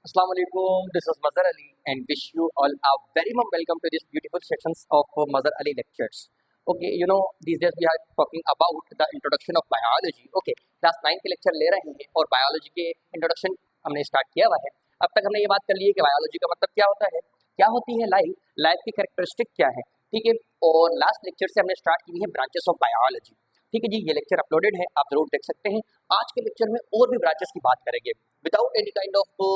Assalamu alaikum. This is Mazhar Ali and wish you all a very warm welcome to this beautiful sessions of Mazhar Ali lectures. Okay, these days we are talking about the introduction of biology. Okay, class 9 के lecture ले रहे हैं और biology के introduction हमने start किया हुआ है। अब तक हमने ये बात कर ली है कि बायोलॉजी का मतलब क्या होता है, क्या होती है लाइफ की कैरेक्टरिस्टिक क्या है, ठीक है। और लास्ट लेक्चर से हमने स्टार्ट की है ब्रांचेस ऑफ बायोलॉजी, ठीक है जी। ये लेक्चर अपलोडेड है, आप जरूर देख सकते हैं। आज के लेक्चर में और भी ब्रांचेस की बात करेंगे। Without any kind of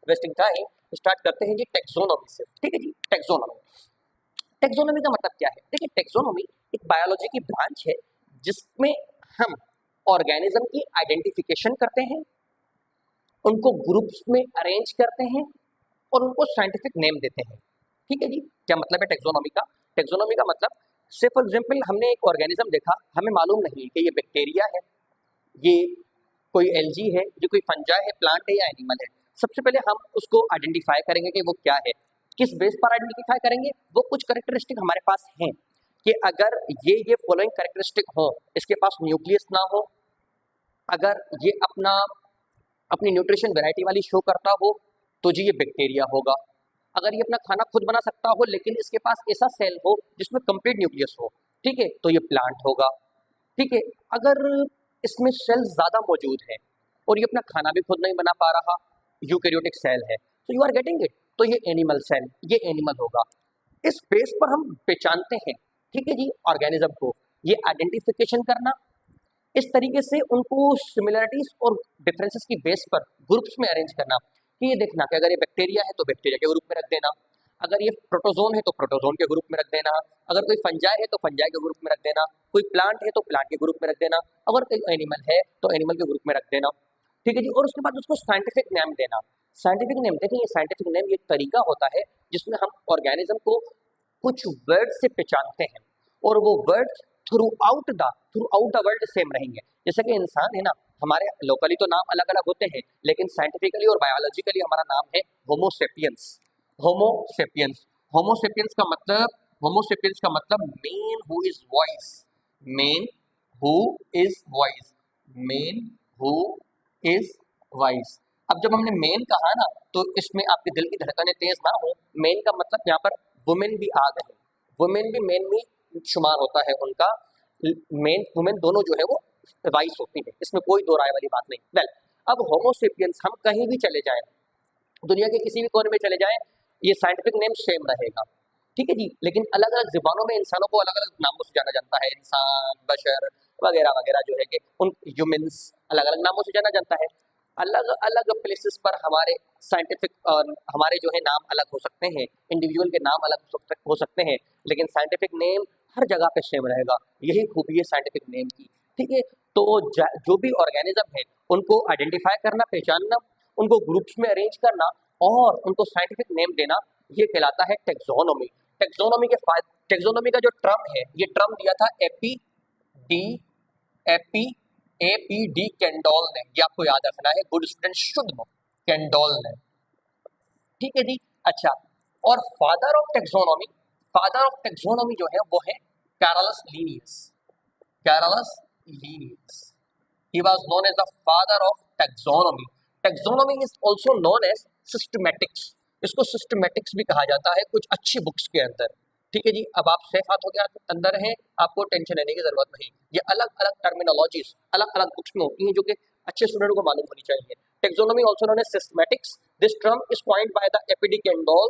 wasting time start करते हैं जी टेक्सोनॉमी से, ठीक है जी। टेक्सोनॉमी का मतलब क्या है? देखिए, टेक्सोनॉमी एक बायोलॉजी की ब्रांच है जिसमें हम ऑर्गेनिज्म की आइडेंटिफिकेशन करते हैं, उनको ग्रुप्स में अरेंज करते हैं और उनको साइंटिफिक नेम देते हैं, ठीक है जी। क्या मतलब है टेक्सोनॉमी का? टेक्सोनॉमी का मतलब, से फॉर एग्जाम्पल हमने एक ऑर्गेनिज्म देखा, हमें मालूम नहीं है कि ये बैक्टीरिया है, ये कोई एल्गी है, ये कोई फंजाई है, प्लांट है या एनिमल है। सबसे पहले हम उसको आइडेंटिफाई करेंगे कि वो क्या है। किस बेस पर आइडेंटिफाई करेंगे? वो कुछ कैरेक्टरिस्टिक हमारे पास हैं कि अगर ये फॉलोइंग कैरेक्टरिस्टिक हो, इसके पास न्यूक्लियस ना हो, अगर ये अपनी न्यूट्रिशन वैरायटी वाली शो करता हो तो जी ये बैक्टीरिया होगा। अगर ये अपना खाना खुद बना सकता हो लेकिन इसके पास ऐसा सेल हो जिसमें कंप्लीट न्यूक्लियस हो, ठीक है, तो ये प्लांट होगा, ठीक है। अगर इसमें सेल ज़्यादा मौजूद है और ये अपना खाना भी खुद नहीं बना पा रहा, यूकैरियोटिक सेल है, तो यू आर गेटिंग इट, तो ये एनिमल सेल, ये एनिमल होगा। इस बेस पर हम पहचानते हैं, ठीक है जी, ऑर्गेनिज्म को। ये आइडेंटिफिकेशन करना, इस तरीके से उनको सिमिलरिटीज और डिफरेंसेस की बेस पर ग्रुप्स में अरेंज करना कि ये देखना कि अगर ये बैक्टीरिया है तो बैक्टीरिया के ग्रुप में रख देना, अगर ये प्रोटोजोन है तो प्रोटोजोन के ग्रुप में रख देना, अगर कोई फंजाई है तो फंजाई के ग्रुप में रख देना, कोई प्लांट है तो प्लांट के ग्रुप में रख देना, अगर कोई एनिमल है तो एनिमल के ग्रुप में रख देना, ठीक है जी। और उसके बाद उसको साइंटिफिक नेम देना। साइंटिफिक नेम, देखिए ये साइंटिफिक नेम ये तरीका होता है जिसमें हम ऑर्गेनिज्म को कुछ वर्ड से पहचानते हैं और वो word through out the world same रहेंगे। जैसे कि इंसान है ना, हमारे लोकली तो नाम अलग अलग होते हैं लेकिन साइंटिफिकली और बायोलॉजिकली हमारा नाम है होमोसेपियंस। होमोसेपियंस होमोसेपियंस का मतलब, होमोसेपियंस का मतलब man who is voice, man who is voice, man who is voice. अब जब हमने मेन कहा ना, तो इसमें आपके दिल की धड़कनें तेज ना हो। मेन का मतलब यहाँ पर वुमेन भी आ गए, वुमेन भी मेन में शुमार होता है उनका। मेन वुमेन दोनों जो है वो वाइस होती है, इसमें कोई दो राय वाली बात नहीं। वेल, अब होमोसेपियंस हम कहीं भी चले जाएं, दुनिया के किसी भी कोने में चले जाएं, ये साइंटिफिक नेम सेम रहेगा, ठीक है जी। लेकिन अलग अलग ज़बानों में इंसानों को अलग अलग नामों से जाना जाता है। इंसान, बशर वगैरह वगैरह जो है कि उन ह्यूमंस अलग अलग नामों से जाना जाता है। अलग अलग प्लेसेस पर हमारे साइंटिफिक हमारे जो है नाम अलग हो सकते हैं, इंडिविजुअल के नाम अलग हो सकते हैं, लेकिन साइंटिफिक नेम हर जगह पे सेम रहेगा। यही खूबी है साइंटिफिक नेम की, ठीक है। तो जो भी ऑर्गेनिज्म है उनको आइडेंटिफाई करना, पहचानना, उनको ग्रुप्स में अरेंज करना और उनको साइंटिफिक नेम देना, ये कहलाता है टेक्सोनोमी। टेक्सोनोमी का जो टर्म है, ये टर्म दिया था डी एपी APD कैंडोल ने, ये आपको याद रखना है, good student should know, Candolle ने, ठीक है जी। अच्छा, और फादर ऑफ टेक्सोनोमी जो है वो है Carolus Linnaeus. Carolus Linnaeus, he was known as the father of taxonomy. Taxonomy is also known as systematics. इसको सिस्टमेटिक्स भी कहा जाता है कुछ अच्छी बुक्स के अंदर, ठीक है जी। अब आप सेफ हाथ हो गया अंदर हैं, आपको टेंशन लेने की जरूरत नहीं। ये अलग अलग टर्मिनोलॉजीज अलग अलग बुक्स में होती हैं जो कि अच्छे स्टूडेंट को मालूम होनी चाहिए। Taxonomy also known as systematics, this term is coined by the A P de Candolle,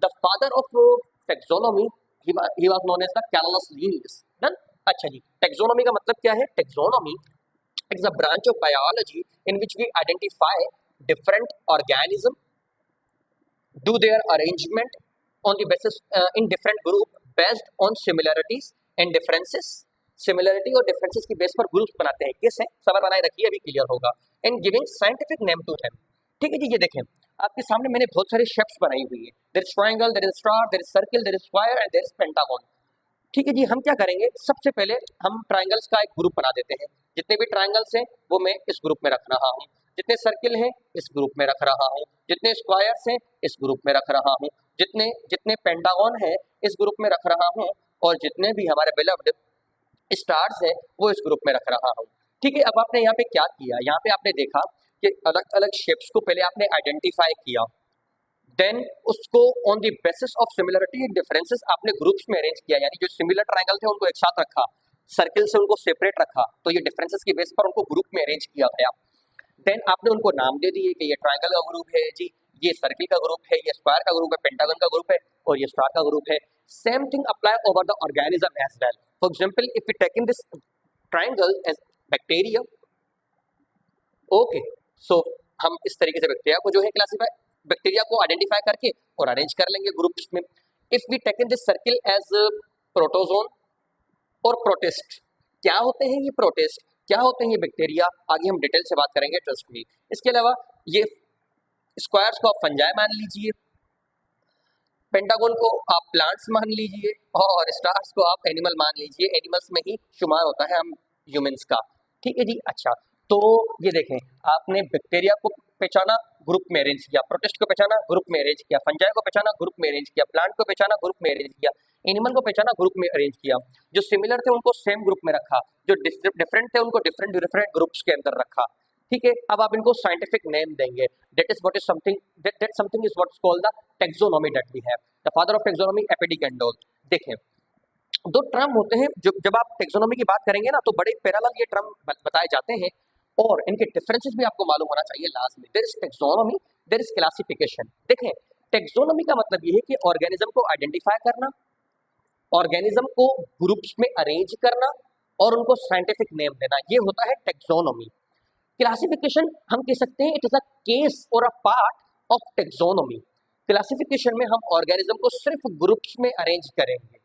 the father of taxonomy, he was known as the Carolus Linnaeus. Done. अच्छा जी, टेक्सोनोमी का मतलब क्या है? Taxonomy, it's a branch of biology in which we identify different organisms, do their arrangement on the basis in different group based on similarities and differences. Similarity और differences की base पर groups बनाते हैं। कैसे? सवाल बनाए रखिए, अभी क्लियर होगा। And giving scientific name to them, ठीक है जी। ये देखें, आपके सामने मैंने बहुत सारे शेप्स बनाई हुई है। There is triangle, there is star, there is circle, there is square and there is pentagon, ठीक है जी। हम क्या करेंगे, सबसे पहले हम ट्राइंगल्स का एक ग्रुप बना देते हैं। जितने भी ट्राइंगल्स हैं वो मैं इस ग्रुप में रख रहा हूँ, जितने सर्किल हैं इस ग्रुप में रख रहा हूँ, जितने स्क्वायर्स हैं इस ग्रुप में रख रहा हूँ, जितने जितने पेंटागन हैं इस ग्रुप में रख रहा हूँ, और जितने भी हमारे बिलव्ड स्टार्स हैं वो इस ग्रुप में रख रहा हूँ, ठीक है। अब आपने यहाँ पे क्या किया, यहाँ पे आपने देखा कि अलग अलग शेप्स को पहले आपने आइडेंटिफाई किया, देन उसको on the basis of similarity differences आपने ग्रुप्स में अरेंज किया, यानी जो सिमिलर ट्राइंगल थे उनको एक साथ रखा, सर्किल से उनको सेपरेट रखा, तो ये डिफरेंसेस की बेस पर उनको ग्रुप में अरेंज किया गया। देन आपने उनको नाम दे दिए कि ये ट्राइंगल का ग्रुप है जी, ये सर्किल का ग्रुप है, ये स्क्वायर का ग्रुप है, पेंटागन का ग्रुप है और ये स्टार का ग्रुप है। Same thing apply over the organism as well. For example if we take in this triangle as bacteria, okay, so हम इस तरीके से बैक्टीरिया को जो है क्लासिफाई, बैक्टीरिया को आइडेंटिफाई करके और अरेंज कर लेंगे ग्रुप्स में। If we take in this circle as protozoan और प्रोटिस्ट, क्या होते हैं ये प्रोटिस्ट, क्या होते हैं ये बैक्टीरिया, आगे हम डिटेल से बात करेंगे, ट्रस्ट मी। इसके अलावा ये स्क्वायर्स को आप फंजाई मान लीजिए, पेंटागन को आप प्लांट्स मान लीजिए और स्टार्स को आप एनिमल मान लीजिए, एनिमल्स में ही शुमार होता है हम ह्यूमंस का, ठीक है जी। अच्छा, तो ये देखें, आपने बैक्टीरिया को पहचाना, ग्रुप में अरेंज किया, प्रोटिस्ट को पहचाना, ग्रुप में अरेंज किया, फंजाई को पहचाना, ग्रुप में अरेंज किया, प्लांट को पहचाना, ग्रुप में अरेंज किया, एनिमल को पहचाना, ग्रुप में अरेंज किया, जो सिमिलर थे उनको सेम ग्रुप में रखा, जो डिफरेंट थे उनको डिफरेंट डिफरेंट ग्रुप्स के अंदर रखा, ठीक है। अब आप इनको साइंटिफिक नेम देंगे, that is what is something, that something is what is called the taxonomy that we have, the father of taxonomy A P de Candolle. देखें, दो टर्म होते हैं जो जब आप टेक्सोनोमी की बात करेंगे ना तो बड़े पैरेलल ये टर्म बताए जाते हैं और इनके डिफरेंसेस भी आपको मालूम होना चाहिए लास्ट में। There is taxonomy, there is classification. देखें, टेक्सोनोमी का मतलब ये है कि ऑर्गेनिज्म को आइडेंटिफाई करना, ऑर्गेनिज्म को ग्रुप्स में अरेंज करना और उनको साइंटिफिक नेम देना, ये होता है टेक्सोनोमी। क्लासिफिकेशन हम कह सकते हैं इट इज अ केस और a part of taxonomy. Classification में हम ऑर्गेनिज्म को सिर्फ ग्रुप्स में अरेंज करेंगे,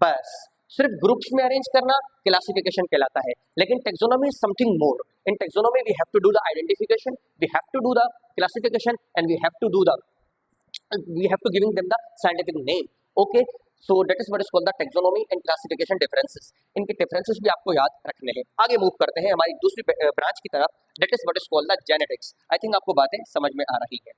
बस सिर्फ ग्रुप्स में अरेंज करना क्लासिफिकेशन कहलाता है। लेकिन taxonomy is something more. In taxonomy we have to do the identification, we have to do the classification and we have to giving them the scientific name, okay. So that is what is called the taxonomy and classification differences. इनके differences भी आपको याद रखने हैं। आगे move करते हैं हमारी दूसरी ब्रांच की तरफ, that is what is called the genetics. I think आपको बातें समझ में आ रही है।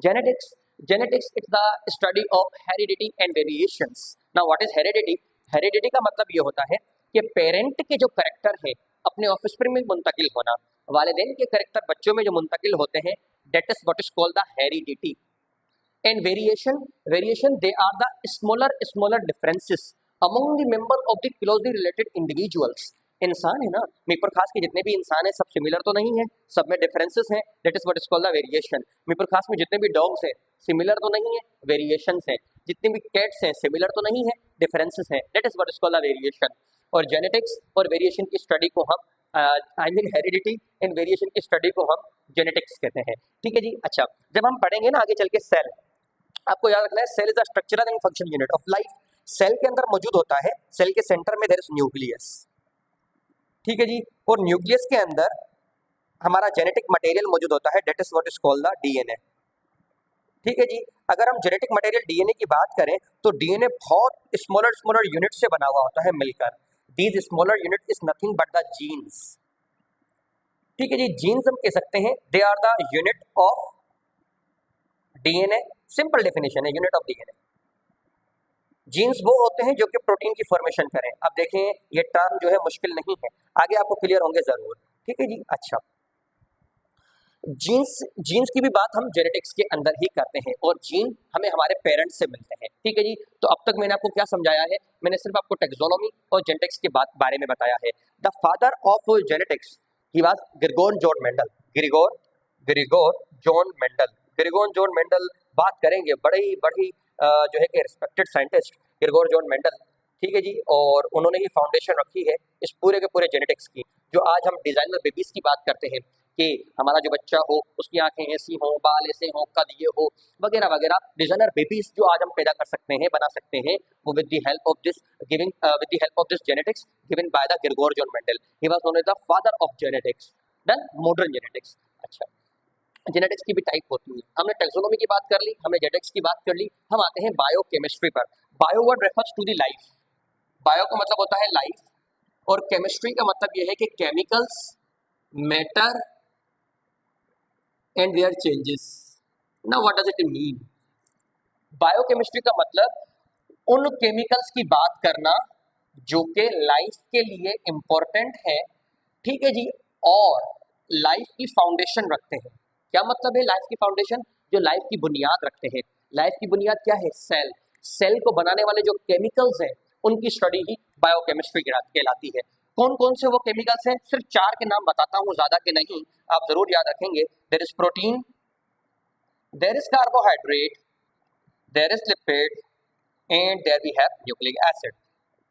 Genetics, genetics is the study of heredity and variations. Now what is heredity? Heredity का मतलब ये होता है कि पेरेंट के जो करेक्टर है अपने ऑफस्प्रिंग में मुंतकिल होना, वालिदैन के करेक्टर बच्चों में जो मुंतकिल होते हैं, that is what is called the heredity. And variation, variation they are the smaller differences among the member of the closely related individuals. इंसान है ना, मिपर खास के जितने भी इंसान हैं सब सिमिलर तो नहीं है, सब में डिफरेंसेस हैं, that is what is called the variation. मिपर खास में जितने भी डॉग्स हैं सिमिलर तो नहीं है, वेरिएशंस हैं। जितने भी कैट्स हैं सिमिलर तो नहीं है, डिफरेंसेस हैं, that is what is called the variation. और जेनेटिक्स और वेरिएशन की स्टडी को हम I mean heredity and variation की स्टडी को हम जेनेटिक्स कहते हैं, ठीक है जी। अच्छा, जब हम पढ़ेंगे ना आगे चल के सेल, आपको याद रखना है cell is a structural and functional unit of life. Cell के अंदर मौजूद होता है, सेल के सेंटर में देयर इज न्यूक्लियस, ठीक है जी। और न्यूक्लियस के अंदर हमारा जेनेटिक मटेरियल मौजूद होता है, that is what is called the DNA, ठीक है जी। अगर हम जेनेटिक मटेरियल डीएनए की बात करें तो डीएनए बहुत स्मॉलर यूनिट से बना हुआ होता है मिलकर। These smaller unit is nothing but the genes, ठीक है जी। जीन्स हम कह सकते हैं they are the unit of DNA, simple definition है यूनिट ऑफ डीएनए। जीन्स वो होते हैं जो कि प्रोटीन की फॉर्मेशन करें। अब देखें ये टर्म जो है मुश्किल नहीं है, आगे आपको क्लियर होंगे जरूर, ठीक है जी। अच्छा, जीन्स की भी बात हम जेनेटिक्स के अंदर ही करते हैं और जीन हमें हमारे पेरेंट्स से मिलते हैं, ठीक है जी। तो अब तक मैंने आपको क्या समझाया है? मैंने सिर्फ आपको टेक्सोनोमी और जेनेटिक्स के बारे में बताया है। The father of genetics he was Grigor John Mendel. Grigor John Mendel, Grigor John Mendel बात करेंगे, बड़ी बड़ी जो है कि respected scientist Grigor John Mendel, ठीक है जी। और उन्होंने ही फाउंडेशन रखी है इस पूरे के पूरे जेनेटिक्स की। जो आज हम डिजाइनर बेबीज की बात करते हैं कि हमारा जो बच्चा हो उसकी आंखें ऐसी हों, बाल ऐसे हों, कद ये हो, वगैरह वगैरह, डिजाइनर बेबीज जो आज हम पैदा कर सकते हैं, बना सकते हैं, वो with the help of this genetics given by the Gregor John Mendel. He was known as the father of genetics, then modern genetics. अच्छा, जेनेटिक्स की भी टाइप होती है। हमने टेक्सोनोमी की बात कर ली, हमने जेनेटिक्स की बात कर ली, हम आते हैं बायोकेमिस्ट्री पर। Bio word refers to the life. Bio का मतलब होता है लाइफ और केमिस्ट्री का मतलब यह है कि chemicals, matter and their changes. Now what does it mean? Biochemistry का मतलब उन केमिकल्स की बात करना जो कि लाइफ के लिए इंपॉर्टेंट है, ठीक है जी, और लाइफ की फाउंडेशन रखते हैं। क्या मतलब है लाइफ की फाउंडेशन? जो लाइफ की बुनियाद रखते हैं। लाइफ की बुनियाद क्या है? सेल। सेल को बनाने वाले जो केमिकल्स हैं उनकी स्टडी ही बायोकेमिस्ट्री कहलाती है। कौन कौन से वो केमिकल्स हैं? सिर्फ 4 के नाम बताता हूँ, ज्यादा के नहीं, आप जरूर याद रखेंगे। There is protein, there is carbohydrate, there is lipid and there we have nucleic acid.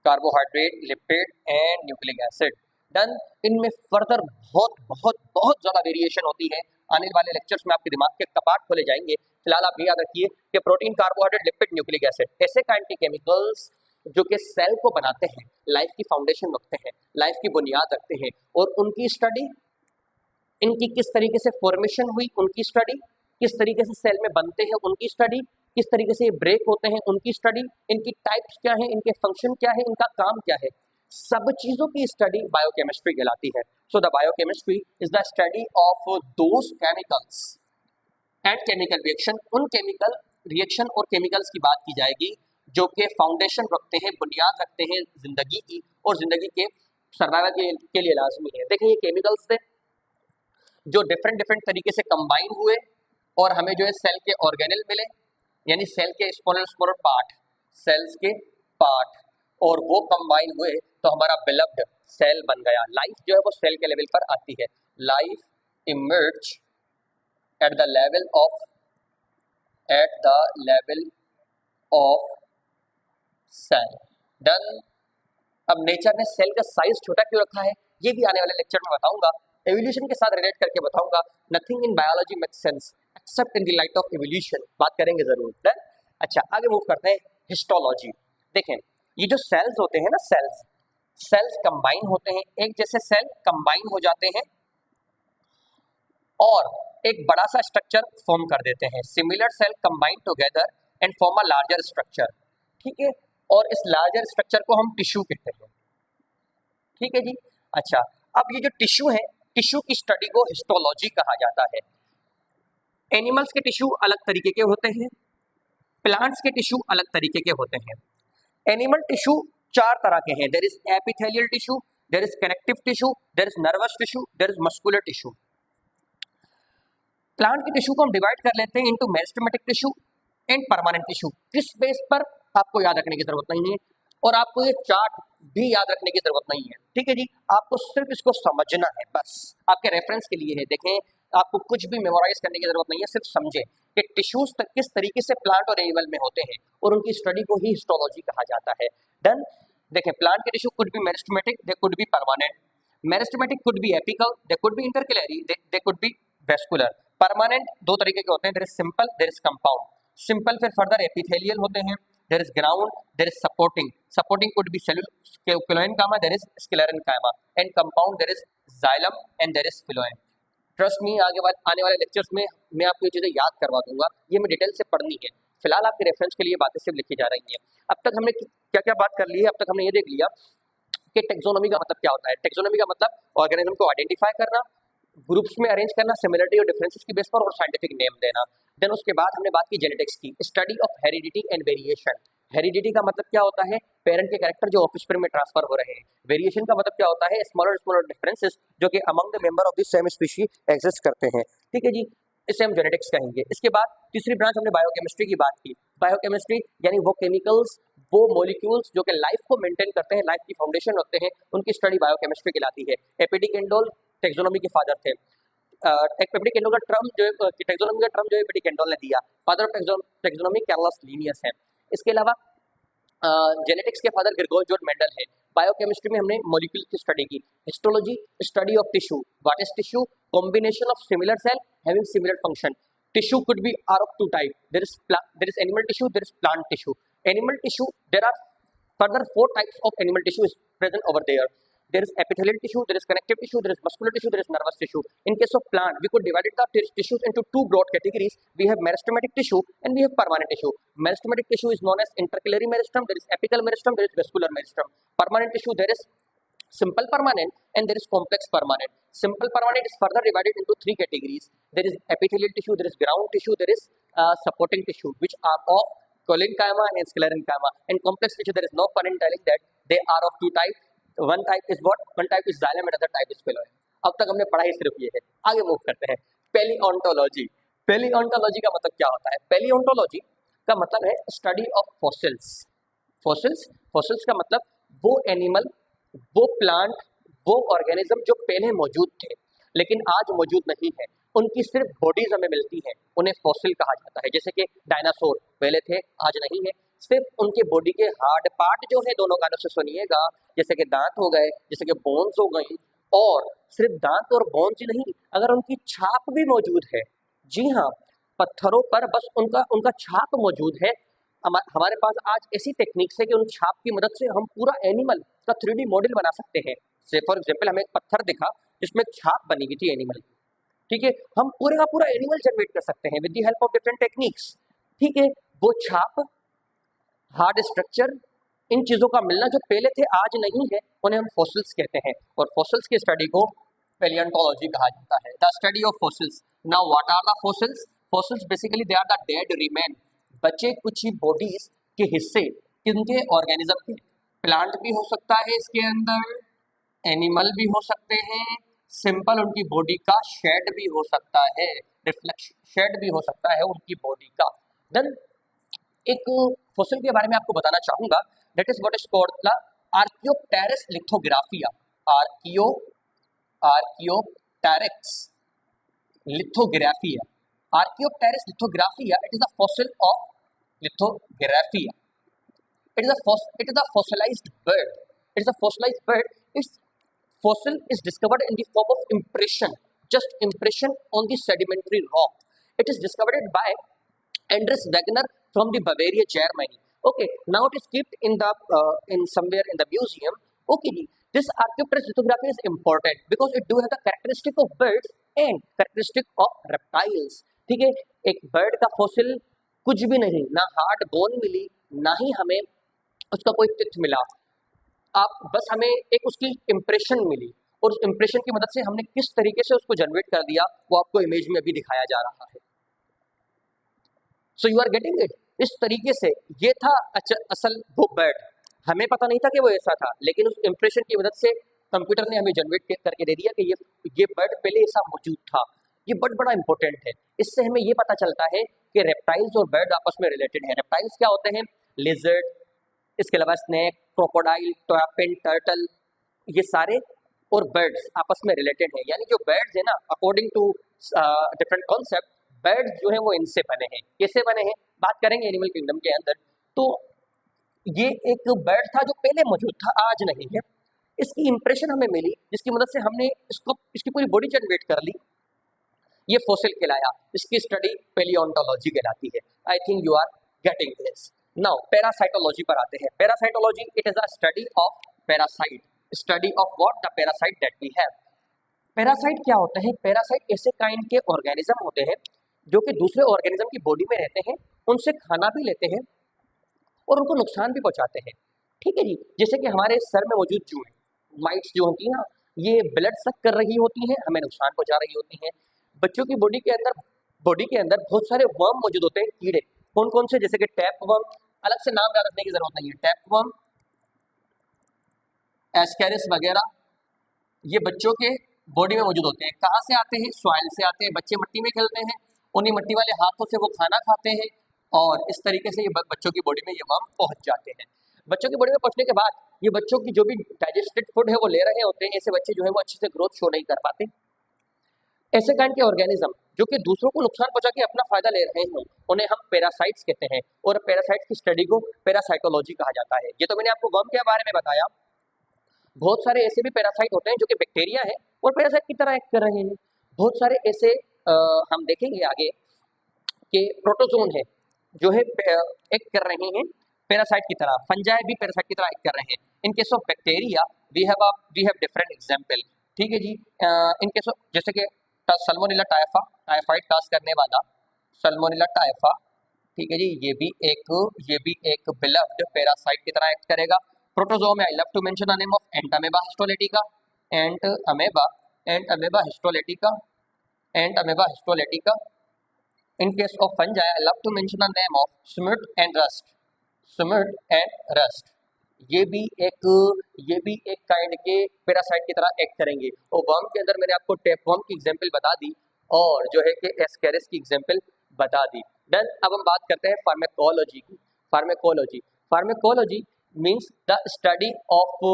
Carbohydrate, lipid and nucleic acid. Done. इनमें फर्दर बहुत बहुत बहुत ज्यादा वेरिएशन होती है। आने वाले लेक्चर्स में आपके दिमाग के कपाट खोले जाएंगे। फिलहाल आप ये याद रखिए कि protein, carbohydrate, lipid, nucleic acid, ऐसे काइंड के केमिकल्स जो कि सेल को बनाते हैं, लाइफ की फाउंडेशन रखते हैं, लाइफ की बुनियाद रखते हैं, और उनकी स्टडी, इनकी किस तरीके से फॉर्मेशन हुई उनकी स्टडी, किस तरीके से सेल में बनते हैं उनकी स्टडी, किस तरीके से ये ब्रेक होते हैं उनकी स्टडी, इनकी टाइप्स क्या है, इनके फंक्शन क्या है, इनका काम क्या है, सब चीजों की स्टडी बायोकेमिस्ट्री कहलाती है। So the biochemistry is the study of those chemicals and chemical reaction. उन केमिकल रिएक्शन और केमिकल्स की बात की जाएगी जो कि फाउंडेशन रखते हैं, बुनियाद रखते हैं जिंदगी की, और जिंदगी के सर्वाइवल के लिए लाजमी है। देखिए, ये केमिकल्स थे जो डिफरेंट डिफरेंट तरीके से कंबाइन हुए और हमें जो है सेल के ऑर्गेनल मिले, यानी सेल के स्मॉलर स्मॉलर पार्ट, सेल्स के पार्ट, और वो कंबाइन हुए तो हमारा बिलव्ड सेल बन गया। लाइफ जो है वो सेल के लेवल पर आती है। Life emerge at the level of cell. Done. अब नेचर ने सेल का साइज छोटा क्यों रखा है, ये भी आने वाले लेक्चर में बताऊंगा, एवोल्यूशन के साथ रिलेट करके बताऊंगा। Nothing in biology makes sense accept in the light of evolution, बात करेंगे जरूर। डन। अच्छा, आगे मूव करते हैं। हिस्टोलॉजी। देखें, ये जो सेल्स होते हैं ना, सेल्स कंबाइन होते हैं, एक जैसे सेल कंबाइन हो जाते हैं और एक बड़ा सा स्ट्रक्चर फॉर्म कर देते हैं। Similar cell combine together and form a larger structure. ठीक है, और इस लार्जर स्ट्रक्चर को हम टिश्यू कहते हैं। ठीक है जी। अच्छा, अब ये जो टिश्यू है, टिश्यू की स्टडी को हिस्टोलॉजी कहा जाता है। एनिमल्स के टिश्यू अलग तरीके के होते हैं, प्लांट्स के टिश्यू अलग तरीके के होते हैं। एनिमल टिश्यू 4 तरह के हैं। There is epithelial tissue, there is connective tissue, there is nervous tissue, there is muscular tissue. Plant के टिश्यू को हम डिवाइड कर लेते हैं into meristematic tissue and permanent tissue. किस बेस पर, आपको याद रखने की जरूरत नहीं है, और आपको ये चार्ट भी याद रखने की जरूरत नहीं है। ठीक है जी, आपको सिर्फ इसको समझना है, बस आपके रेफरेंस के लिए है। देखें, आपको कुछ भी मेमोराइज करने की जरूरत नहीं है, सिर्फ समझें कि टिश्यूज तक किस तरीके से प्लांट और एनिमल में होते हैं, और उनकी स्टडी को ही हिस्टोलॉजी कहा जाता है। डन। देखें, प्लांट के tissue could be meristematic, they could be permanent. Meristematic could be apical, they could be intercalary, they could be vascular. Permanent 2 तरीके के होते हैं, there is simple, there is compound. Simple फिर फर्दर एपिथेलियल होते हैं, there is ground, there is supporting. Supporting could be celluloid comma, there is sclerenchyma comma, and compound there is xylem and there is phloem. Trust me, आने वाले lectures में मैं आपको ये चीज़ें याद करवा दूंगा, ये मैं डिटेल से पढ़नी है। फिलहाल आपके रेफरेंस के लिए बातें सिर्फ लिखी जा रही हैं। अब तक हमने क्या क्या बात कर ली है, अब तक हमने ये देख लिया कि टेक्सोनोमी का मतलब क्या होता है। टेक्सोनोमी का मतलब ऑर्गेनिज्म को आइडेंटिफाई करना, ग्रुप्स में अरेंज करना सिमिलरिटी और डिफरेंसेस की बेस पर, और साइंटिफिक नेम देना। देन उसके बाद हमने बात की जेनेटिक्स की, study of heredity and variation. Heredity का मतलब क्या होता है, पेरेंट के कैरेक्टर जो ऑफस्प्रिंग में ट्रांसफर हो रहे हैं। वेरिएशन का मतलब क्या होता है, स्मॉलर स्मॉलर डिफरेंसेस जो कि among the member of the same species exist करते हैं। ठीक है जी, इसे हम जेनेटिक्स कहेंगे। इसके बाद तीसरी ब्रांच हमने बायोकेमिस्ट्री की बात की। बायोकेमिस्ट्री यानी वो केमिकल्स, वो मॉलिक्यूल्स जो कि लाइफ को मेंटेन करते हैं, लाइफ की फाउंडेशन होते हैं, उनकी स्टडी बायोकेमिस्ट्री कहलाती है। एपिडी केंडोल टेक्सोनोमी के फादर थे। एपिडी केंडोल का टर्म जो है, टेक्सोनोमी का टर्म जो है एपिडी केंडोल ने दिया। Father of taxonomy Carolus Linnaeus है। इसके अलावा जेनेटिक्स के फादर ग्रेगोर जॉर्ज मेंडल है। बायोकेमिस्ट्री में हमने मॉलिक्यूल की स्टडी की। Histology, study of tissue. What is tissue? Combination of similar cell having similar function. Tissue could be are of 2 type, there is animal tissue, there is plant tissue. Animal tissue, there are further 4 types of animal tissue is present over there. There is epithelial tissue, there is connective tissue, there is muscular tissue, there is nervous tissue. In case of plant, we could divide the tissues into 2 broad categories. We have meristematic tissue and we have permanent tissue. Meristematic tissue is known as intercalary meristem, there is apical meristem, there is vascular meristem. Permanent tissue, there is simple permanent and there is complex permanent. Simple permanent is further divided into 3 categories. There is epithelial tissue, there is ground tissue, there is supporting tissue, which are of collenchyma and sclerenchyma. And complex tissue, there is no pun in telling that they are of 2 types. One type is what? One type is xylem and other type is phloem. अब तक हमने पढ़ाई सिर्फ ये है। आगे move करते हैं। पेलियोंटोलॉजी। पेलियोंटोलॉजी का मतलब क्या होता है? पेलियोंटोलॉजी का मतलब है study of fossils. Fossils fossils का मतलब वो एनिमल, वो प्लांट, वो ऑर्गेनिज्म जो पहले मौजूद थे लेकिन आज मौजूद नहीं है, उनकी सिर्फ बॉडीज हमें मिलती हैं, उन्हें फॉसिल कहा जाता है। जैसे कि डायनासोर पहले थे आज नहीं है, सिर्फ उनके बॉडी के हार्ड पार्ट जो है, दोनों कानों से सुनिएगा, जैसे कि दांत हो गए, जैसे कि बोन्स हो गई, और सिर्फ दांत और बोन्स ही नहीं, अगर उनकी छाप भी मौजूद है, जी हाँ, पत्थरों पर बस उनका उनका छाप मौजूद है। हमारे पास आज ऐसी टेक्निक्स है कि उन छाप की मदद से हम पूरा एनिमल का 3D मॉडल बना सकते हैं। से फॉर एग्जाम्पल हमें एक पत्थर दिखा जिसमें छाप बनी हुई थी एनिमल की, ठीक है, हम पूरे का पूरा एनिमल जनरेट कर सकते हैं with the help of different techniques. ठीक है, वो छाप, हार्ड स्ट्रक्चर, इन चीजों का मिलना जो पहले थे आज नहीं है, उन्हें हम फॉसिल्स कहते हैं, और फॉसिल्स की स्टडी को पैलियोंटोलॉजी कहा जाता है, the study of fossils. Now what are the fossils? Fossils basically they are the dead remain, बचे कुछ ही बॉडीज के हिस्से, किनके? ऑर्गेनिज्म के। प्लांट भी हो सकता है इसके अंदर, एनिमल भी हो सकते हैं, सिंपल उनकी बॉडी का शेड भी हो सकता है, रिफ्लेक्शन शेड भी हो सकता है उनकी बॉडी का। देन एक फॉसिल के बारे में आपको बताना चाहूंगा, that is what is called the archaeopteryx lithographica. Archaeopteryx lithographica, archaeopteryx lithographica, it is the fossil of lithographica. It is a fossilized bird. It is a fossilized bird. Its fossil is discovered in the form of impression, just impression on the sedimentary rock. It is discovered by Andres Wegener from the Bavaria, Germany. Okay, now it is kept in the in somewhere in the museum. Okay, this Archaeopteryx lithography is important because it do have the characteristic of birds and characteristic of reptiles. ठीक है, एक bird का fossil कुछ भी नहीं, ना hard bone मिली, ना ही हमें उसका कोई तिथ मिला, आप बस हमें एक उसकी इम्प्रेशन मिली, और उस इम्प्रेशन की मदद से हमने किस तरीके से उसको जनरेट कर दिया वो आपको इमेज में अभी दिखाया जा रहा है। So you are getting it. इस तरीके से ये था असल वो बर्ड, हमें पता नहीं था कि वो ऐसा था, लेकिन उस इम्प्रेशन की मदद से कंप्यूटर ने हमें जनरेट करके दे दिया कि ये बर्ड पहले ऐसा मौजूद था। ये बहुत बड़ा इंपॉर्टेंट है, इससे हमें ये पता चलता है कि रेप्टाइल्स और बर्ड आपस में रिलेटेड है। रेप्टाइल्स क्या होते हैं? लिजर्ड, इसके अलावा स्नेक, क्रोकोडाइल, टॉपिन, टर्टल, ये सारे और बर्ड्स आपस में रिलेटेड है। यानी जो बर्ड्स है ना, according to different concept, birds जो है वो इनसे बने हैं। कैसे बने हैं बात करेंगे एनिमल किंगडम के अंदर। तो ये एक बर्ड था जो पहले मौजूद था, आज नहीं है, इसकी इंप्रेशन हमें मिली जिसकी मदद से हमने इसकी पूरी बॉडी जनरेट कर ली, ये फॉसिल कहलाया। इसकी स्टडी पैलियोंटोलॉजी कहलाती है। I think you are getting this. Now parasitology पर आते हैं। Parasitology, it is a study of parasite, study of what? The parasite that we have. Parasite क्या होते हैं? पैरासाइट ऐसे काइंड के ऑर्गेनिज्म होते हैं जो कि दूसरे ऑर्गेनिज्म की बॉडी में रहते हैं, उनसे खाना भी लेते हैं और उनको नुकसान भी पहुंचाते हैं। ठीक है जी, जैसे कि हमारे सर में मौजूद जुएं, माइट्स जो होती हैं ना, ये ब्लड सक कर रही होती हैं, हमें नुकसान पहुंचा रही होती हैं। बच्चों की बॉडी के अंदर बहुत सारे वर्म मौजूद होते हैं, कीड़े। कौन कौन से? जैसे कि टैप वर्म, अलग से नाम याद रखने की जरूरत नहीं है, टैप वर्म, एस्केरिस वगैरह, ये बच्चों के बॉडी में मौजूद होते हैं। कहाँ से आते हैं? सॉइल से आते हैं। बच्चे मिट्टी में खेलते हैं, उन्हीं मिट्टी वाले हाथों से वो खाना खाते हैं और इस तरीके से ये बच्चों की बॉडी में ये वर्म पहुंच जाते हैं। बच्चों की बॉडी में पहुंचने के बाद ये बच्चों की जो भी डाइजेस्टेड फूड है वो ले रहे होते हैं। ऐसे बच्चे जो है वो अच्छे से ग्रोथ शो नहीं कर पाते। ऐसे काइंड के ऑर्गेनिज्म जो कि दूसरों को नुकसान पहुंचा के अपना फायदा ले रहे हैं, उन्हें हम पैरासाइट्स कहते हैं, और पैरासाइट्स की स्टडी को पैरासाइटोलॉजी कहा जाता है। ये तो मैंने आपको वर्म के बारे में बताया। बहुत सारे ऐसे भी पैरासाइट होते हैं जो कि बैक्टीरिया है और पैरासाइट की तरह एक्ट कर रहे हैं। बहुत सारे ऐसे हम देखेंगे आगे कि प्रोटोजोन है जो है एक्ट कर रहे हैं पैरासाइट की तरह। फंजाई भी पैरासाइट की तरह एक्ट कर रहे हैं। In case of bacteria we have different example. ठीक है जी, इन केस ऑफ जैसे कि सल्मोनेला टाइफा, टाइफाइड काज करने वाला सल्मोनेला टाइफा, ठीक है जी, ये भी एक बिलव्ड पैरासाइट की तरह एक्ट करेगा। Protozoan, I love to mention the name of entamoeba histolytica, entamoeba histolytica. In case of fungi, I love to mention the name of Smut and Rust. ये भी एक काइंड के पैरासाइट की तरह act करेंगे। और वर्म के अंदर मैंने आपको टेपवर्म की एग्जांपल बता दी और जो है कि एस्केरिस की एग्जांपल बता दी। डन। अब हम बात करते हैं फार्मेकोलॉजी की। Pharmacology pharmacology means the study of the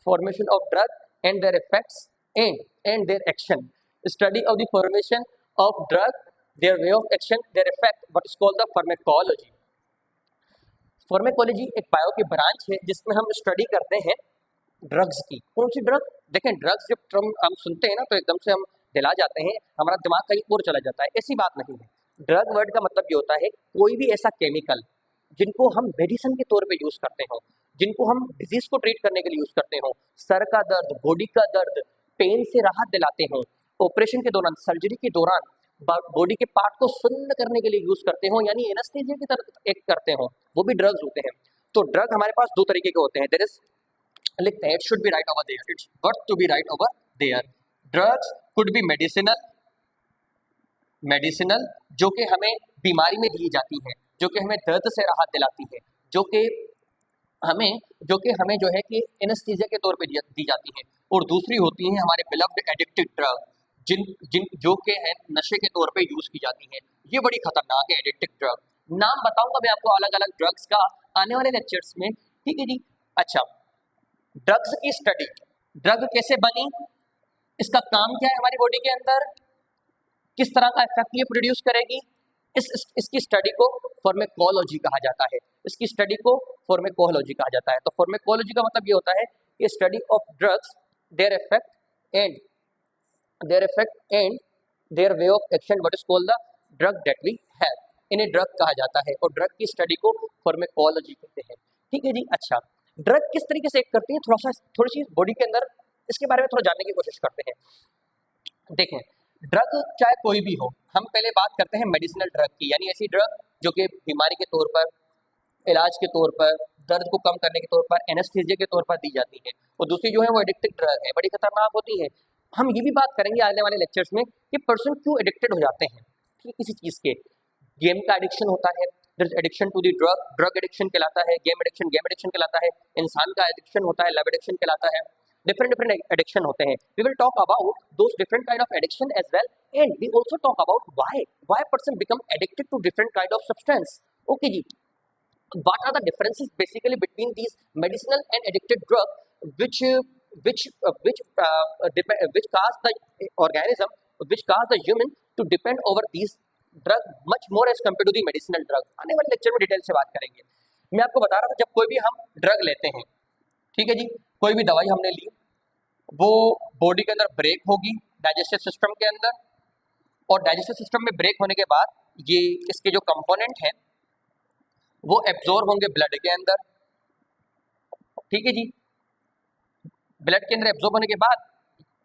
formation of drug and their effects and their action. Study of the formation of drug, their way of action, their effect, what is called the pharmacology. Pharmacology एक bio की branch है जिसमें हम study करते हैं drugs की। कौन सी ड्रग? देखें, ड्रग्स जब टर्म हम सुनते हैं ना तो एकदम से हम दिला जाते हैं, हमारा दिमाग कहीं और चला जाता है। ऐसी बात नहीं है। ड्रग वर्ड का मतलब ये होता है कोई भी ऐसा केमिकल जिनको हम मेडिसिन के तौर पे यूज करते हो, जिनको हम डिजीज को ट्रीट करने के लिए यूज करते हो, सर का दर्द, बॉडी का दर्द, पेन से राहत दिलाते हो, ऑपरेशन के दौरान, सर्जरी के दौरान बॉडी के पार्ट को सुन्न करने के लिए यूज करते हो, यानी एनेस्थीसिया की तरह एक करते हो, वो भी ड्रग्स होते हैं। तो ड्रग हमारे पास दो तरीके के होते हैं। देयर इज, लिखते हैं, it should be right over there, it's worth to be right over there. Drugs could be medicinal जो कि हमें बीमारी में दी जाती है, जो कि हमें दर्द से राहत दिलाती है, जो कि हमें जो है कि एनेस्थीसिया के तौर पे दी जाती है। और दूसरी होती है हमारे बिलव्ड एडिक्टिव ड्रग, जिन जो कि है नशे के तौर पे यूज की जाती है। ये बड़ी खतरनाक है एडिक्टिव ड्रग। नाम बताऊंगा मैं आपको अलग अलग ड्रग्स का आने वाले लेक्चर्स में, ठीक है जी। अच्छा, ड्रग्स की स्टडी, ड्रग कैसे बनी, इसका काम क्या है हमारी बॉडी के अंदर, किस तरह का इफेक्ट ये प्रोड्यूस करेगी, इसकी स्टडी को फार्मेकोलॉजी कहा जाता है। इसकी स्टडी को फार्मेकोलॉजी कहा जाता है। तो फार्मेकोलॉजी का मतलब ये होता है कि study of drugs, their effect and their way of action, what is called the drug that we have. इन्हें ड्रग कहा जाता है और ड्रग की स्टडी को फार्मेकोलॉजी कहते हैं, ठीक है जी। अच्छा, ड्रग किस तरीके से एक्ट करती है, थोड़ी सी बॉडी के अंदर इसके बारे में थोड़ा जानने की कोशिश करते हैं। देखें, ड्रग चाहे कोई भी हो, हम पहले बात करते हैं मेडिसिनल ड्रग की, यानी ऐसी ड्रग जो कि बीमारी के तौर पर, इलाज के तौर पर, दर्द को कम करने के तौर पर, एनेस्थीसिया के तौर पर दी जाती है। और दूसरी जो है वो एडिक्टिव ड्रग है, बड़ी खतरनाक होती है। हम ये भी बात करेंगे आने वाले लेक्चर्स में कि पर्सन क्यों एडिक्टेड हो जाते हैं, ठीक है, किसी चीज़ के। गेम का एडिक्शन होता है, there is addiction to the drug, drug addiction कहलाता है, गेम एडिक्शन कहलाता है, इंसान का एडिक्शन होता है, लव एडिक्शन कहलाता है। डिफरेंट एडिक्शन होते हैं। We will talk about those different kind of addiction as well, and we also talk about why person become addicted to different kind of substance. Okay जी, what are the differences basically between these medicinal and addictive drugs which cause the organism, which cause the human to depend over these drug much more as compared to the medicinal drug। आने वाले lecture में detail से बात करेंगे। मैं आपको बता रहा था, जब कोई भी हम ड्रग लेते हैं, ठीक है जी, कोई भी दवाई हमने ली, वो बॉडी के अंदर ब्रेक होगी डाइजेस्टिव सिस्टम के अंदर, और डाइजेस्टिव सिस्टम में ब्रेक होने के बाद ये इसके जो कंपोनेंट हैं वो एब्जॉर्ब होंगे ब्लड के अंदर, ठीक है जी। ब्लड के अंदर एब्जॉर्ब होने के बाद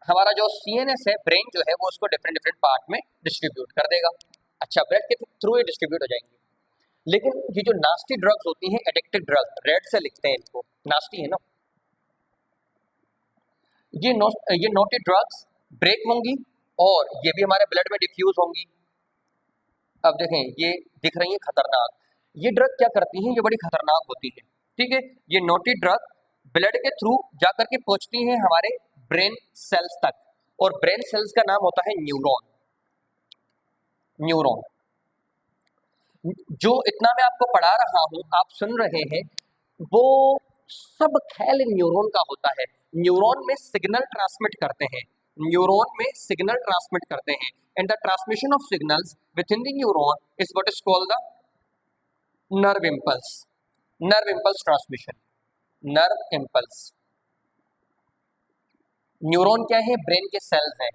हमारा जो सीएनएस है, ब्रेन जो है, वो उसको डिफरेंट पार्ट में डिस्ट्रीब्यूट कर देगा। अच्छा, ब्लड के थ्रू ही डिस्ट्रीब्यूट हो जाएंगे। लेकिन ये जो नास्टी ड्रग्स होती हैं, एडिक्टिव ड्रग, रेड से लिखते हैं इनको, नास्टी है ना, ये नोटी ड्रग्स ब्रेक होंगी और ये भी हमारे ब्लड में डिफ्यूज होंगी। अब देखें, ये दिख रही है खतरनाक। ये ड्रग क्या करती हैं, ये बड़ी खतरनाक होती है, ठीक है। ये नोटी ड्रग ब्लड के थ्रू जाकर के पहुंचती हैं हमारे ब्रेन सेल्स तक, और ब्रेन सेल्स का नाम होता है न्यूरॉन। जो इतना मैं आपको पढ़ा रहा हूं, आप सुन रहे हैं, वो सब खेल न्यूरॉन का होता है। न्यूरॉन में सिग्नल ट्रांसमिट करते हैं, and the transmission of signals with in the neuron is what is called the nerve impulse transmission. Nerve impulse, neuron क्या है, ब्रेन के सेल्स हैं।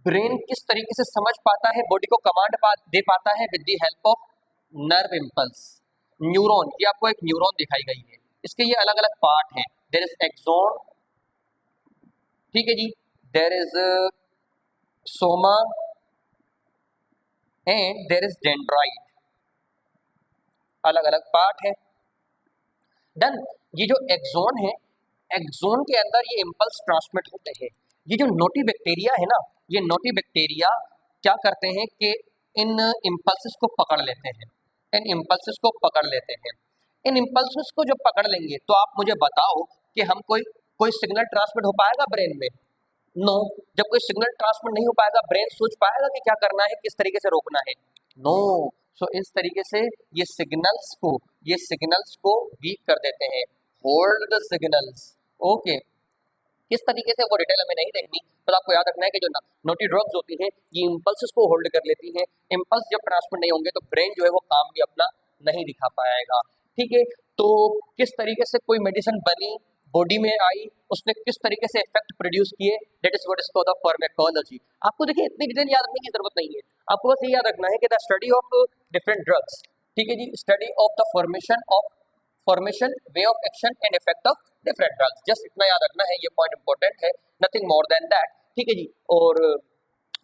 ब्रेन किस तरीके से समझ पाता है, बॉडी को कमांड दे पाता है with the help of nerve impulse. Neuron, ये आपको एक न्यूरॉन दिखाई गई है, इसके ये अलग अलग पार्ट हैं। देयर इज एक्सॉन, ठीक है जी, there is soma and there is dendrite, अलग अलग पार्ट है। डन। ये जो एक्सॉन है, एक्सॉन के अंदर ये इम्पल्स ट्रांसमिट होते हैं। ये जो नोटी बैक्टीरिया है ना, ये नोटी बैक्टीरिया क्या करते हैं कि इन इम्पल्सेस को पकड़ लेते हैं, इन इम्पल्सेस को जब पकड़ लेंगे तो आप मुझे बताओ कि हम कोई सिग्नल ट्रांसमिट हो पाएगा ब्रेन में? नो। जब कोई सिग्नल ट्रांसमिट नहीं हो पाएगा, ब्रेन सोच पाएगा कि क्या करना है, किस तरीके से रोकना है? नो। सो इस तरीके से ये सिग्नल्स को वीक कर देते हैं। Hold the signals. ओके, किस तरीके से वो डिटेल हमें नहीं देखनी, तो आपको याद रखना है कि जो नोटी ड्रग्स होती हैं ये इम्पल्स को होल्ड कर लेती हैं। इम्पल्स जब ट्रांसमिट नहीं होंगे तो ब्रेन जो है वो काम भी अपना नहीं दिखा पाएगा। ठीक है, तो किस तरीके से कोई मेडिसिन बनी, बॉडी में आई, उसने किस तरीके से इफेक्ट प्रोड्यूस किए, that is what is called the pharmacology. आपको देखिए इतनी डिटेल याद रखने की जरूरत नहीं है, आपको बस ये याद रखना है कि the study of different drugs. ठीक है जी, study of the formation way of action and effect of different drugs, just इतना याद रखना है, ये पॉइंट इंपॉर्टेंट है, नथिंग मोर देन दैट। ठीक है जी, और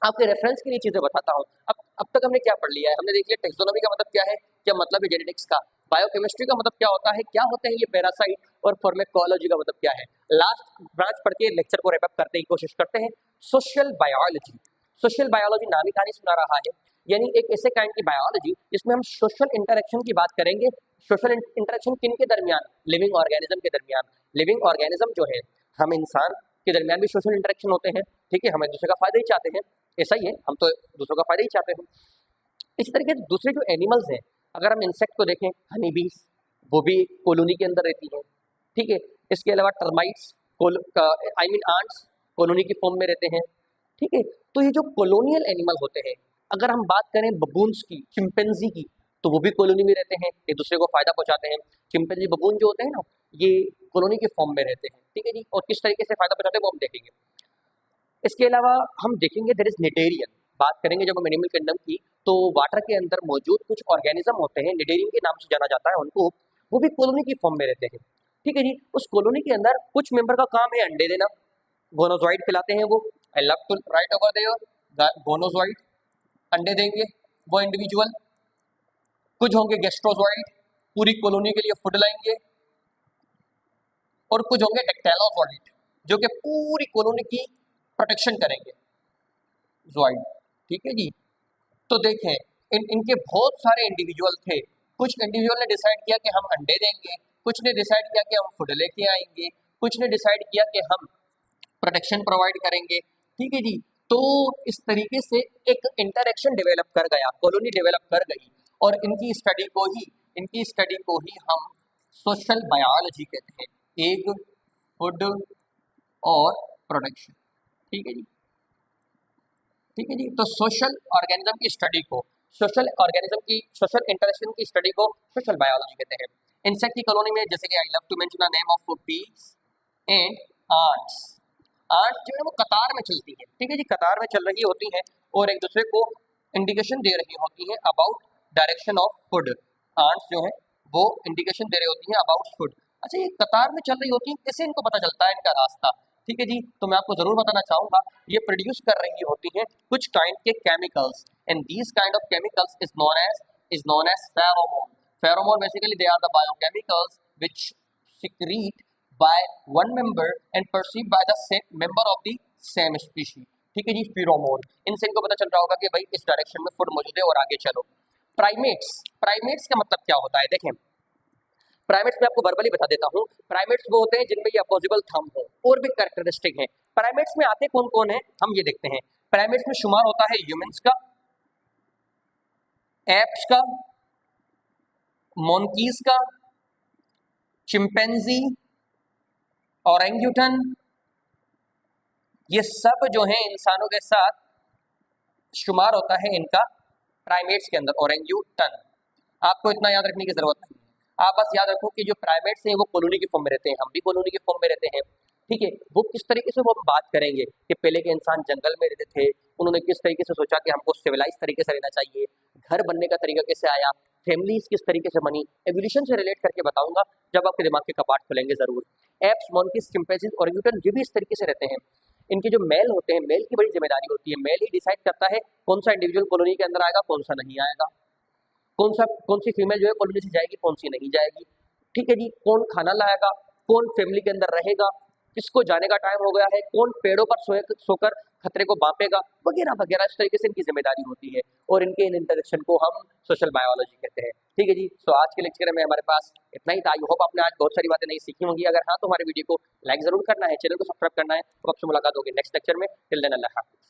आपके रेफरेंस के लिए चीजें बताता हूँ। अब तक हमने क्या पढ़ लिया है? हमने देख लिया टेक्सोनोमी का मतलब क्या है, क्या मतलब है जेनेटिक्स का, बायोकेमिस्ट्री का मतलब क्या होता है, क्या होते हैं ये पैरासाइट, और फार्माकोलॉजी का मतलब क्या है। लास्ट ब्रांच पढ़ के लेक्चर को रैप अप करने की कोशिश करते हैं। Social biology. सोशल बायोलॉजी नाम ही कहानी सुना रहा है, यानी एक ऐसे काइंड की बायोलॉजी जिसमें हम सोशल इंटरेक्शन की बात करेंगे। सोशल इंटरेक्शन किन के दरमियान? लिविंग ऑर्गेनिज्म के दरमियान। लिविंग ऑर्गेनिज्म जो है, हम इंसान के दरमियान भी सोशल इंटरेक्शन होते हैं। ठीक है, हम एक दूसरे का फायदा ही चाहते हैं, ऐसा ही है, हम तो दूसरों का फायदा ही चाहते हैं। इसी तरीके से दूसरे जो एनिमल्स हैं, अगर हम इंसेक्ट को देखें, हनी बीज, वो भी कॉलोनी के अंदर रहती हैं। ठीक है, इसके अलावा टर्माइट्स, आंट्स कॉलोनी की फॉर्म में रहते हैं। ठीक है, तो ये जो कॉलोनियल एनिमल होते हैं, अगर हम बात करें बबून्स की, चिंपैंजी की, तो वो भी कॉलोनी में रहते हैं, एक दूसरे को फायदा पहुंचाते हैं। चिंपैंजी बबून जो होते हैं ना, ये कॉलोनी के फॉर्म में रहते हैं। ठीक है जी, और किस तरीके से फायदा पहुंचाते हैं वो हम देखेंगे। इसके अलावा हम देखेंगे देयर इज निडेरियन। बात करेंगे जब हम एनिमल किंगडम की, तो वाटर के अंदर मौजूद कुछ ऑर्गेनिज्म होते हैं, निडेरियन के नाम से जाना जाता है उनको, वो भी कॉलोनी की फॉर्म में रहते हैं। ठीक है जी, उस कॉलोनी के अंदर कुछ मेंबर का काम है अंडे देना, गोनोजोइड खिलाते हैं वो। I love to write over there, gonozooid अंडे देंगे वो इंडिविजुअल। कुछ होंगे गेस्ट्रोजोइड, पूरी कॉलोनी के लिए फूड लाएंगे, और कुछ होंगे डेक्टेलोजोइड जो कि पूरी कॉलोनी की प्रोटेक्शन करेंगे, जोइड। ठीक है जी, तो देखें इनके बहुत सारे इंडिविजुअल थे। कुछ इंडिविजुअल ने डिसाइड किया कि हम अंडे देंगे, कुछ ने डिसाइड किया कि हम फूड लेके आएंगे, कुछ ने डिसाइड किया कि हम प्रोटेक्शन प्रोवाइड करेंगे। ठीक है जी, तो इस तरीके से एक इंटरेक्शन डेवलप कर गया, कॉलोनी डेवलप कर गई, और इनकी स्टडी को ही हम सोशल बायोलॉजी कहते हैं, एग, फूड और प्रोडक्शन। ठीक है जी, ठीक है जी, तो सोशल ऑर्गेनिज्म की स्टडी को, सोशल इंटरेक्शन की स्टडी को सोशल बायोलॉजी कहते हैं। इंसेक्ट की कॉलोनी में, जैसे कि I love to mention the name of bees and ants. Ants जो है वो कतार में चलती है। ठीक है जी, कतार में चल रही होती हैं और एक दूसरे को इंडिकेशन दे रही होती हैं about direction of food. Ants जो है वो इंडिकेशन दे रही होती हैं अबाउट फूड। अच्छा, ये कतार में चल रही होती है, कैसे इनको पता चलता है इनका रास्ता? ठीक है जी, तो मैं आपको जरूर बताना चाहूंगा, ये प्रोड्यूस कर रही होती हैं कुछ काइंड के chemicals, and these kind of chemicals is known as pheromone. Pheromone basically they are the biochemicals which secrete by one member and perceived by the same member of the same species। ठीक है जी, फिरोमोन, इनसे इनको पता चल रहा होगा कि भाई इस डायरेक्शन में फूड मौजूद है और आगे चलो। प्राइमेट्स का मतलब क्या होता है? देखें, प्राइमेट्स में आपको वर्बली बता देता हूँ। प्राइमेट्स वो होते हैं जिनमें ये अपोजिबल थंब हो, और भी कैरेक्टरिस्टिक हैं। प्राइमेट्स में आते कौन कौन है, हम ये देखते हैं। प्राइमेट्स में शुमार होता है ह्यूमंस का, एप्स का, मोंकीज का, चिंपैंजी, ओरेंगुटन, ये सब जो है इंसानों के साथ शुमार होता है इनका प्राइमेट्स के अंदर, ओरेंगुटन। आपको इतना याद रखने की जरूरत नहीं है, आप बस याद रखो कि जो प्राइमेट्स हैं वो कॉलोनी की फॉर्म में रहते हैं, हम भी कॉलोनी की फॉर्म में रहते हैं। ठीक है, वो किस तरीके से, वो हम बात करेंगे कि पहले के इंसान जंगल में रहते थे, उन्होंने किस तरीके से सोचा कि हमको सिविलाइज तरीके से रहना चाहिए, घर बनने का तरीका कैसे आया, फैमिलीज किस तरीके से बनी, एवोल्यूशन से रिलेट करके बताऊंगा जब आपके दिमाग के कपाट खुलेंगे जरूर। एप्स, मोंकीज, चिंपैंजीज, ओरेंगुटन, ये भी इस तरीके से रहते हैं। इनके जो मेल होते हैं, मेल की बड़ी जिम्मेदारी होती है, मेल ही डिसाइड करता है कौन सा इंडिविजुअल कॉलोनी के अंदर आएगा, कौन सा नहीं आएगा, कौन सी फीमेल जो है कॉलोनी से जाएगी, कौन सी नहीं जाएगी। ठीक है जी, कौन खाना लाएगा, कौन फैमिली के अंदर रहेगा, किसको जाने का टाइम हो गया है, कौन पेड़ों पर सोकर खतरे को बांपेगा, वगैरह वगैरह। इस तरीके से इनकी जिम्मेदारी होती है और इनके इन इंटरेक्शन को हम सोशल बायोलॉजी कहते हैं। ठीक है जी, सो आज के लेक्चर में हमारे पास इतना ही था। आई होप आपने आज बहुत सारी बातें नहीं सीखी होंगी। अगर हाँ तो हमारे वीडियो को लाइक जरूर करना है, चैनल को सब्सक्राइब करना है। तो आपसे मुलाकात होगी नेक्स्ट लेक्चर में। टिल देन अल्लाह हाफिज़।